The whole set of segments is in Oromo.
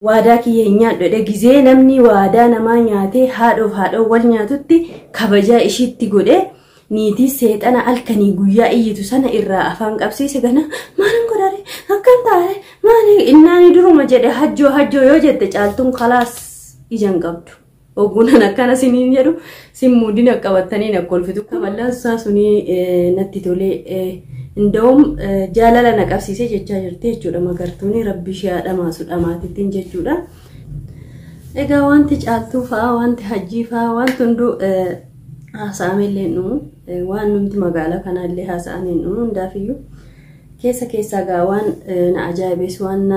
waadaa kiyya nyaadhodhe gizee namni waadaa namaa nyaatee haadhoo wal nyaatutti kabajaa ishiitti godhe niitii seexana halkanii guyyaa iyyitu sana irraa afaan qabsiise gana maalin godhare akkan taa'e maali innaani duruma jedhe hajjoo yoo jette caaltuun khalaas ijan qabdu ogunan akkana siniin jedhu simmuudina qabatanii nakkolfitu kaballaan suni natti tolee እንደውም ጃላላ ነቀብሲሴ ጀቻ ጅርቴ ጁዳ ማገርቱኒ ረቢሽ ያዳማሱ ዳማቲቲን ጀጁዳ ኤጋ ዋንቲ ጫልቱፋ ዋንቲ ሐጂፋ ዋንቱንዱ አሳሜሌኑ ዋኑንቲ መጋላ ካናለ ሐሳኔኑ እንዳፊዩ ኬሳ ጋዋን ናአጃይቤስ ዋና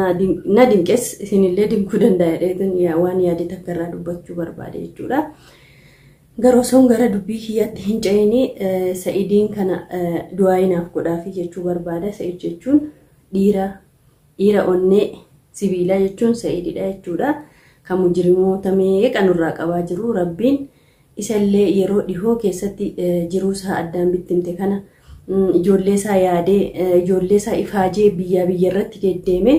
ናዲንቄስ ሲኒሌ ዲንኩ ደንዳይዴትን ያዋን ያዲ ተከራ ዱበቹ በርባዴ ጁዳ garoson gara dubbii kiyyatti hin ceene Sa'idiin kana du'aayinaaf godhaafi jechuu barbaada. Sa'id jechuun dhiira onnee sibiilaa jechuun Sa'ididha jechuudha. Kan mujrimoota meeqa nurraa qabaa jiru rabbiin isallee yeroo dhihoo keessatti jiruu isaa addaan bittimte kana ijoollee isaa yaadee ijoollee isaa ifaajee biyya irratti deddeeme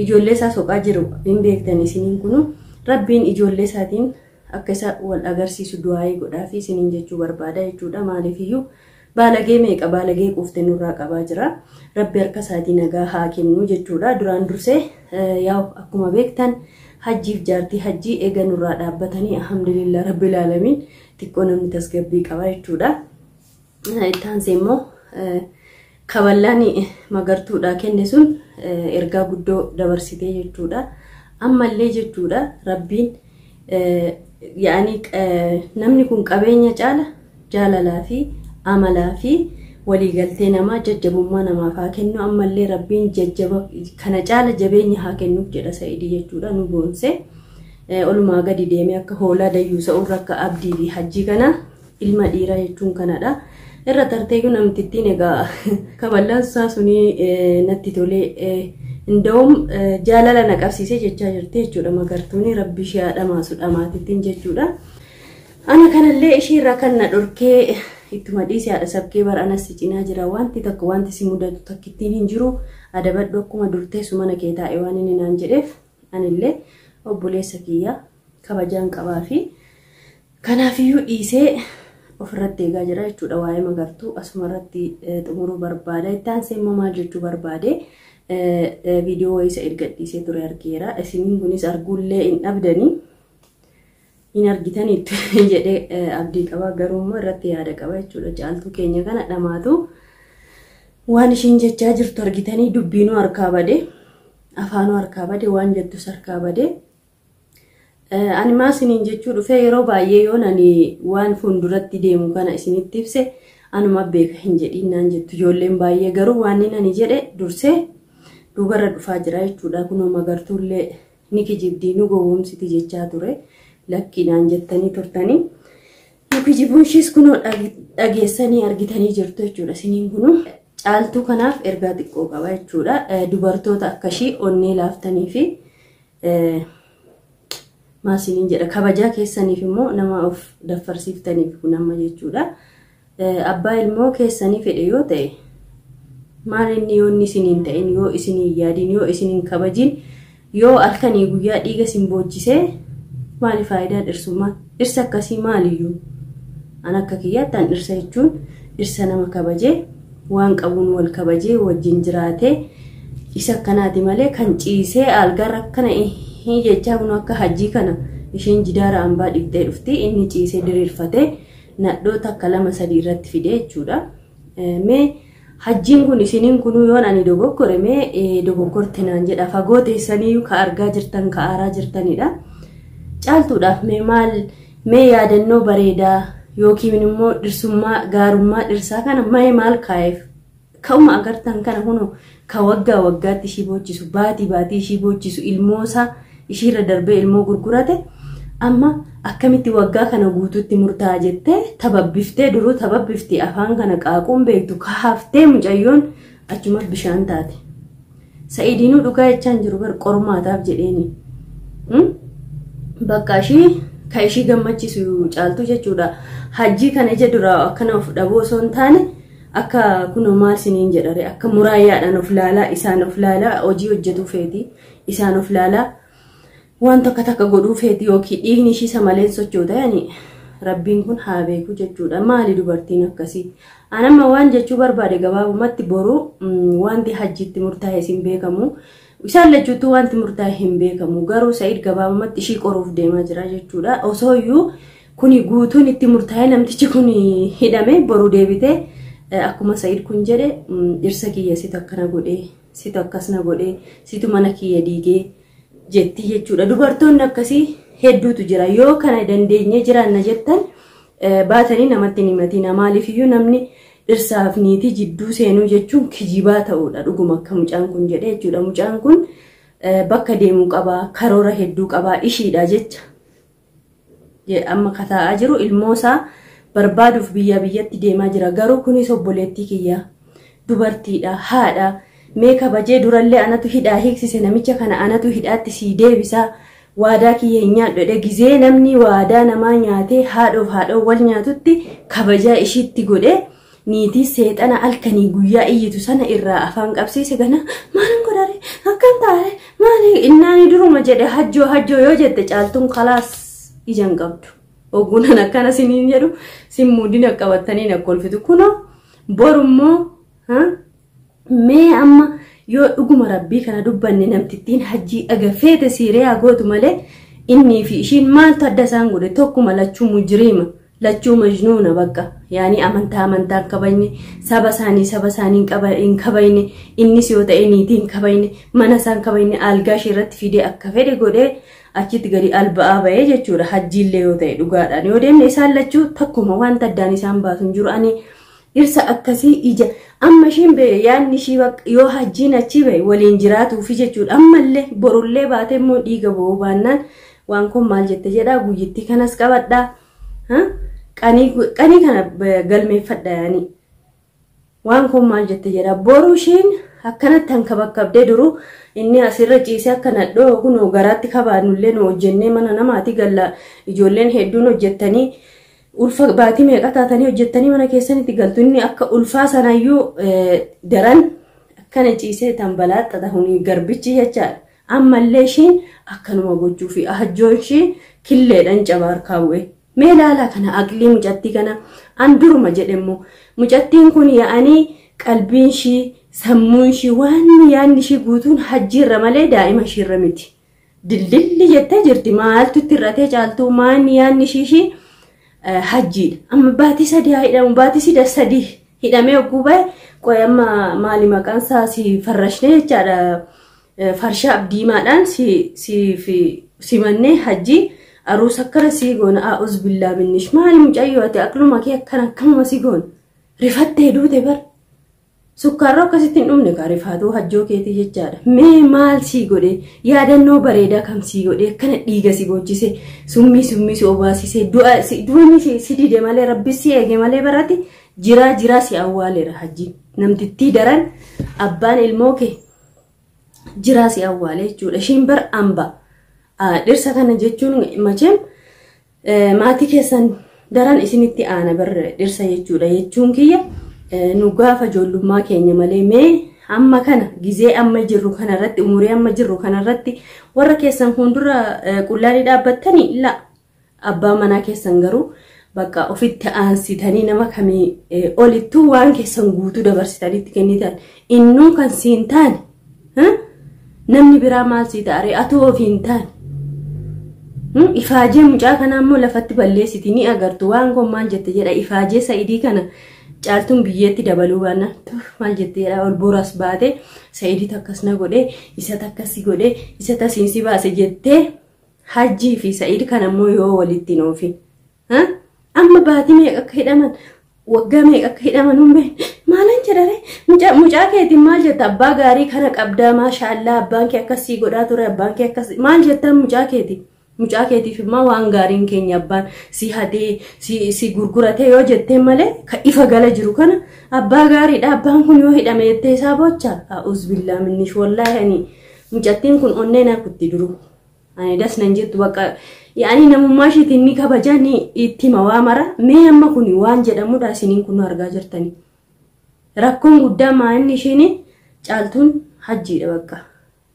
ijoollee isaa soqaa jiru hin beektan isiniin kunu rabbiin ijoollee isaatiin akkasa wal agarsiisu du'aayii godhaafi isiniin jechuu barbaada jechuudha. Maaliifiyyuu baalagee meeqa baalagee quufte nurraa qabaa jira. Rabbi harka isaatii nagaa haa kennu jechuudha. Duraan dursee yaa'u akkuma beektan hajjiif jaartii hajjii eega nurraa dhaabbatanii alhamdulillah rabbil alamin xiqqoo namni tasgabbii qaba jechuudha. Ittaansee immoo kaballaan magartuudha kenne sun ergaa guddoo dabarsitee jechuudha. Ammallee jechuudha rabbiin yaani namni kun qabeenya caala jaalalaa fi amalaa fi waliigaltee namaa jajjabummaa namaaf haa kennu. Ammallee rabbiin jajjaba kana caala jabeenya haa kennuuf jedha Sa'idii jechuudha. Nu boonse olumaa gadi deemee akka hoolaa dayyuusa urra akka abdii fi hajjii kana ilma dhiiraa jechuun kanadha. Irra tarteeyyuu namtittiin egaa kaballaan isaa suni natti tolee እንደውም ጃላላ ነቀብሲሴ ጀቻ ጅርቴ ጁዳ ማገርቱኒ ረቢሽ ያዳማሱ ዳማቲቲን ጀጁዳ አና ከነሌ ኢሺራ ከነ ዶርኬ ኢትማዲስ ያዳ ሰብኬ በራናስ ጭና ጅራ ዋንቲ ተክ ዋንቲ ሲሙደቱ ተክቲን እንጅሩ አደበዶ ኩማ ዱርቴ ሱመነ ኬታ ኤዋኒን ናንጀዴፍ አንሌ ኦቡሌ ሰኪያ ከበጃን ቀባፊ ከናፊዩ ኢሴ ኦፍረቴ ጋጅራ ጁዳ ዋይ ማገርቱ አስመረቲ ጥሙሩ በርባዳ ኢታንሴ ማማል ጀጁ በርባዴ video isa ergadhiisee ture argeera. Isiniin kunis arguullee hin dhabdanii hin argitaniitu jedhee abdii qaba. Garuu immoo irratti yaada qaba jechuudha. Caaltuu keenya kana dhamaatu waan ishiin jechaa jirtu argitanii dubbiinuu harkaa bade afaanuu harkaa bade waan jettus harkaa bade ani maa isiniin jechuu dhufee yeroo baay'ee yoon ani waan fuulduratti deemu kana isinitti ibse anuma beeka hin jedhiin naan jettu ijoolleen baay'ee. Garuu waan inni ani jedhe dursee dubarra dhufaa jira jechuudha. Kunoo magartuullee ni kijibdii nu gowwoomsiti jechaa ture lakkiidhaan jettanii turtanii nu kijibuushis kunoo dhageessanii argitanii jirtu jechuudha. Isiniin kunuu caaltuu kanaaf ergaa xiqqoo qaba jechuudha. Dubartoota akkashii onnee laaftanii fi maasiniin jedha kabajaa keessaniif immoo nama of daffarsiiftaniif kun amma jechuudha. Abbaa ilmoo keessanii fedhe yoo ta'e maalinni yoo isiniin ta'in yoo isiniin yaadin yoo isiniin kabajin yoo alkanii guyyaa dhiiga simboochisee maali faayidaa dhirsummaa dhirsa akkasii maaliyyuu an akka kiyyaattaan dhirsa jechuun dhirsa nama kabajee waan qabuun wal kabajee wajjin jiraatee isa akkanaati malee kan ciisee algarra akkana hin jechaa kun akka hajjii kana ishiin jidaara ambaa dhiftee dhufti inni ciisee diriirfatee nadhoota akka 2-3 irratti fidee jechuudha. Mee hajjiin kun isiniin kunu yoon ani dogoggore mee dogogorte naan jedha. Fagoo teessanii ka argaa jirtan ka aaraa jirtanidha. Caaltuudhaaf mee yaadannoo bareedaa yookiin immoo dhirsummaa gaarummaa dhirsaa kana maal kaa'eef ka'uma agartan kana kunoo ka waggaatti ishii boochisu baatii ishii boochisu ilmoosaa ishiirra darbee ilmoo gurgurate amma akkamitti waggaa kana guutuutti murtaa jettee tababbiftee duruu tababbifti afaan kana qaaquun beektu kaaftee mucayyoon achuma bishaan taate. Sa'idiinuu dhugaa jechaan jiru bar qormaataaf jedheeni. Bakka ishii gammachiisu caaltuu jechuudha. Hajjii kana ija dura akkana of dhaboo osoo hin taane akka kunoo maal siniin jedhare akka muraayyaadhaan of laalaa isaan of laalaa hojii hojjetu feeti. isaan of laalaa waan tokko takka godhuu feeti yookiin dhiigni ishii samaleen sochoota yani rabbiin kun haa beeku jechuudha. Maali dubartiin akkasii? Anamma waan jechuu barbaade gabaabumatti boruu wanti hajjiitti murtaa'e hin beekamu. Isaan lachuutu wanti murtaa'e hin beekamu. Garuu Sa'iid gabaabumatti ishii qoruuf deemaa jira jechuudha. Osoo iyyuu kuni guutuun itti murtaa'e namtichi kun hidhame boruu deebitee akkuma Sa'iid kun jedhe dhirsa kiyya situ akkana godhee situ akkasna godhee situ mana kiyya diigee jetti jechuudha. Dubartoonni akkasii hedduutu jira. Yoo kana dandeenye jiraanna jettan baatanii namatti himatina. Maaliif iyyuu namni dhirsaaf niitii jidduu seenuu jechuun kijibaa ta'uudha. Dhuguma akka mucaan kun jedhe jechuudha. Mucaan kun bakka deemuu qabaa, karoora hedduu qabaa, ishiidha jecha. Amma kataa'aa jiru ilmoosaa barbaaduuf biyya biyyatti deemaa jira. Garuu kunis obboleettii kiyya dubartiidha, haadha. Mee kabajee durallee anatu hidhaa hiiksise namicha kana anatu hidhaatti sii deebisaa. Waadaa kiyya hin nyaadhodhe gizee namni waadaa namaa nyaatee haadhoo wal nyaatutti kabajaa ishiitti godhe niitii seexana halkanii guyyaa iyyitu sana irraa afaan qabsiise gana maalin godhare akkam taare maali innaani duruma jedhe hajjoo yoo jette caaltuun kalaas ijan qabdu. Oggunan akkana siniin jedhu simmuudina qabatanii na kolfitu kuno borummoo mee amma yoo dhuguma rabbii kana dubbanne namtittiin hajjii agafeete siiree gootu malee inni fi ishiin maaltu adda isaan godhe tokkuma lachuu mujriima lachuu majnuuna bakka yaani amantaan kabajne saba isaanii hin kabajne innis yoo ta'e niitii hin kabajne mana isaan kabajne algaa ishee irratti fidee akka fedhe godhee achitti gadi alba'aa ba'ee jechuudha. Hajjiillee yoo ta'e dhugaadhaan yoo deemne isaan lachuu tokkuma wanta addaan isaan baasu hin jiru. Ani dhirsa akkasii ija amma ishiin bee yaanni ishii yoo hajjiin achi ba'e waliin jiraatuufi jechuudha. Ammallee borullee baatee immoo dhiiga bo'uu baannaan waan kun maal jette jedhaa guyyittii kanas qabadhaa qanii kana galmeeffadha yaani waan kun maal jette jedhaa boru ishiin akkanatti hanka bakkabdee duruu inni asirra ciisee akkana dhoo kunoo garaatti kabaannullee nu hojjennee mana namaati galla ijoolleen hedduun hojjettanii ulfa baatii meeqa taatanii hojjettanii mana keessanitti galtu inni akka ulfaa sanayyuu daran akkana ciisee tambalaaxxata huni garbichi jechaadha. Ammallee ishiin akkanuma gochuu fi hajjoon ishii killeedhaan cabaar kaawwe. Mee laalaa kana aqlii mucattii kana an duruma jedhemmoo mucattiin kun yaa'anii qalbiin ishii sammuun ishii waan yaanni ishii guutuun hajjiirra malee daa'ima ishiirra miti. Dildilli jettee jirti maaltu itti irratee caaltuu maan yaanni ishii hajjiidha. Amma baatii sadii hidhamu baatii sadii hidhamee ogguu bahe qoy amma maali maqaan isaa si farrashne jechaadha. Farsha abdiimaadhaan si mannee hajjii aruusa akkana si goona a'uz billaa binnish maali mucayyoo ati aqluma kee akkamuma si goona rifattee duute bar sukkaarra akkasitti hin dhumne ka rifaatuu hajjoo keetii jechaadha. Mee maal si godhe yaadannoo bareedaa kam si godhe akkana dhiiga si gochise summii si obaasise du'ni si dide malee rabbi si eege malee barati jiraa si awwaaleera hajji namtittii daran abbaan ilmoo kee jiraa si awwaale jechuudha. Ishiin bar amba dhirsa kana jechuun macheem maatii keessan daran isinitti aana bar dhirsa jechuudha jechuun kiyya nu gaafa ijoollummaa keenya malee mee amma kana gizee amma jirru kanarratti umurii amma jirru kanarratti warra keessan fuuldura qullaanii dhaabbattanii la abbaa manaa keessan garuu bakka ofitti aansitanii nama kamii olittuu waan keessan guutuu dabarsitanitti kennitan innuu kan siin taane namni biraa maal si ta'are atuu ofiin taane ifaajee mucaa kana ammoo lafatti balleessiti ni agartu waan kun maal jette jedha ifaajee Sa'idii kana caaltuun biyyeetti dabaluu baana maal jette jedha ol boras baate Sa'idii takkasna godhe isa takkasi godhe isa tasiinsi baase jettee hajjii fi Sa'id kana ammoo yoo walitti noofin amma baatii meeqa akka hidhaman waggaa meeqa akka hidhaman humbe maalan jedhare mucaa keetiin maal jetta abbaa gaarii kana qabdaa maashaallah abbaan kee akkasii godhaa ture abbaan kee akkasii maal jettan mucaa keetiif immoo waan gaariin keenya abbaan si hatee si gurguratee yoo jettee malee ka ifa gala jiru kana abbaa gaariidha abbaan kun yoo hidhame jettee isaa bocha a'uz billaa minnish wallahi ani mucattiin kun onneen akutti duru ani das nan jettu bakka yaani namummaa ishiitiin ni kabajaan itti mawaamara mee amma kun waan jedhamudha isiniin kun argaa jirtani rakkoon guddaa maanni ishiin caaltuun hajjiidha bakka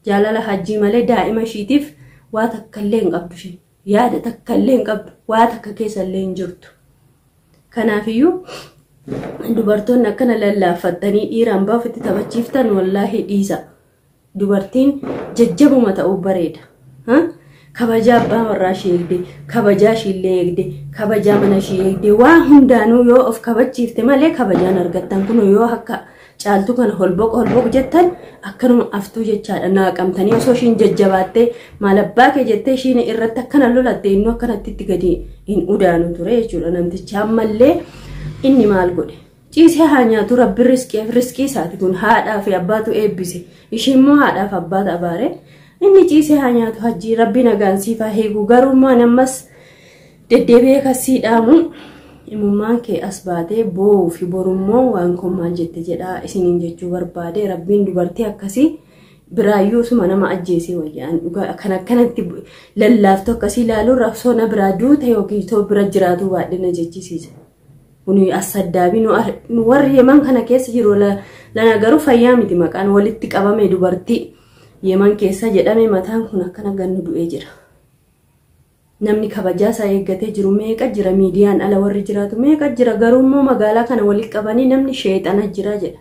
jaalala hajjii malee daa'ima ishiitiif waa takka illee hin qabdu isheen. Yaada takka illee hin qabdu. Waa takka keessa illee hin jirtu. Kanaafiyyuu dubartoonni akkana lallaaffattanii dhiiraan baafitti taphachiiftan wallaahi dhiisa. Dubartiin jajjabuma ta'uu bareeda. Kabajaa abbaa warraa ishee eegde, kabajaa ishee illee eegde, kabajaa mana ishee eegde, waan hundaanuu yoo of kabachiifte malee kabajaan argattan kun yoo akka caaltuu kana holboq jettan akkanuma aftuu jechaadha. Naaqamtanii osoo ishiin jajjabaattee maal abbaa kee jettee ishiin irratti akkana lolatte inni akkanatti itti gadi hin udaanu ture jechuudha. Namtichi ammallee inni maal godhe? Ciisee haa nyaatu rabbi riskii isaati kun haadhaa fi abbaatu eebbise. Ishiin immoo haadhaaf abbaata abaare. Inni ciisee haa nyaatu hajjii rabbi nagaan siif haa eegu. Garummaa ammas deddeebi'ee kasii dhaamu imummaan kee as baatee boo'uu fi borummoo waan kun maal jette jedhaa isiniin jechuu barbaade. Rabbiin dubartii akkasii biraayyuu suma nama ajjeesee wayyaan kan akkanatti lallaaftu akkasii ilaaluun rakkoo na biraa duute yookiin too bira jiraatu baadhina jechisiisa. Kuni as-saddaabii nu warri Yemen kana keessa jiru lana garuu fayyaa miti maqaan walitti qabame dubartii Yemen keessa jedhame mataan kun akkana gannu du'ee jira. Namni kabajaa isaa eeggatee jiru meeqa jira miidiyaan ala warri jiraatu meeqa jira garuu immoo magaalaa kana walitti qabanii namni sheexana jira jedha.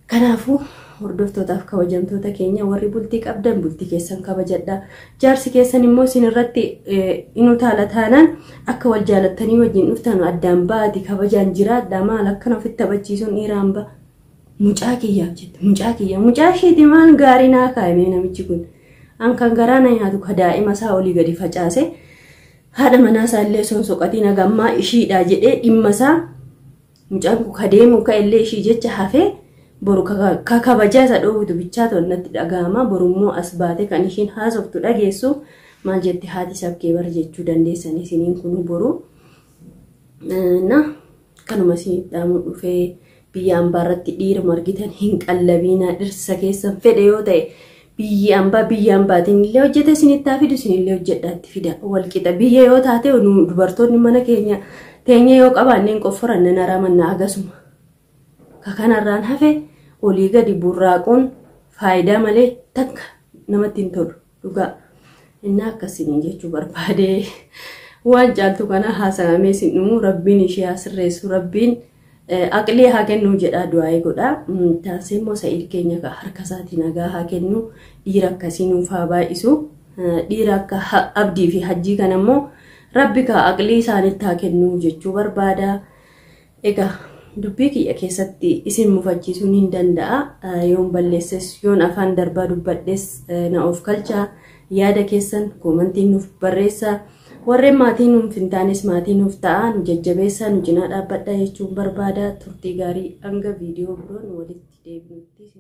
Kanaafuu hordoftootaaf kabajamtoota keenya warri bultii qabdan bultii keessan kabajadhaa. Jaarsi keessan immoo isin irratti inu taala taanaan akka wal jaalattanii wajjin dhuftan addaan baati kabajaan jiraadhaa maal akkana ofitti taphachiisuun dhiiraan ba'a. Mucaa kiyyaaf jette mucaa isheeti maal gaarii naa kaa'ime namichi kun. An kan garaa na nyaatu ka daa'ima isaa olii gadi facaase haadha manaa isaallee sonsoqatii nagammaa ishiidhaa jedhee dhimma isaa mucaan kun ka deemu ka illee ishii jecha hafee boru ka kabajaa isa dhoowwitu bichaa tolnatti dhaga'ama borummoo as baate kan ishiin haasoftu dhageessu maal jetti haati sabkee bar jechuu dandeessan isiniin kun boru na kanuma isin dhaamuu dhufee biyya ambaarratti dhiira margitan hin qallabiina dhirsa keessan fedhe yoo ta'e biyya ambaatiin illee hojjete isinittaa fidu isinillee hojjedhaatti fida walqixa biyya yoo taate dubartoonni mana keenya teenya yoo qabaanneen qofforanne naramanna agasuma kakanarraan hafe olii gadi burraaquun faayidaa malee takka namatti hin tolu dhugaa inni akkasiniin jechuu barbaade waan caaltu kana haasa'amee sin dhumu rabbiin ishee asirreessu rabbiin aqlee haa kennu jedha du'aa godha taasise immoo sa'id keenya ka harka isaatii nagaa haa kennu dhiira akkasii nuuf haa baay'isu dhiira akka abdii fi hajjii kana immoo rabbi ka aqlee isaanitti haa kennu jechuu barbaada. Egaa dubbii kiyya keessatti isin mufachiisuun hin danda'a yoon balleesses yoon afaan darbaa dubbadhes na of kalchaa yaada keessan koomantiin nuuf barreessaa. Warreen maatiin nuuf hin taanes maatiin nuuf ta'a nu jajjabeessaa nu cinaa dhaabbadhaa jechuun barbaada. Turtii gaarii hanga viidiyoo biroon walitti deebinutti.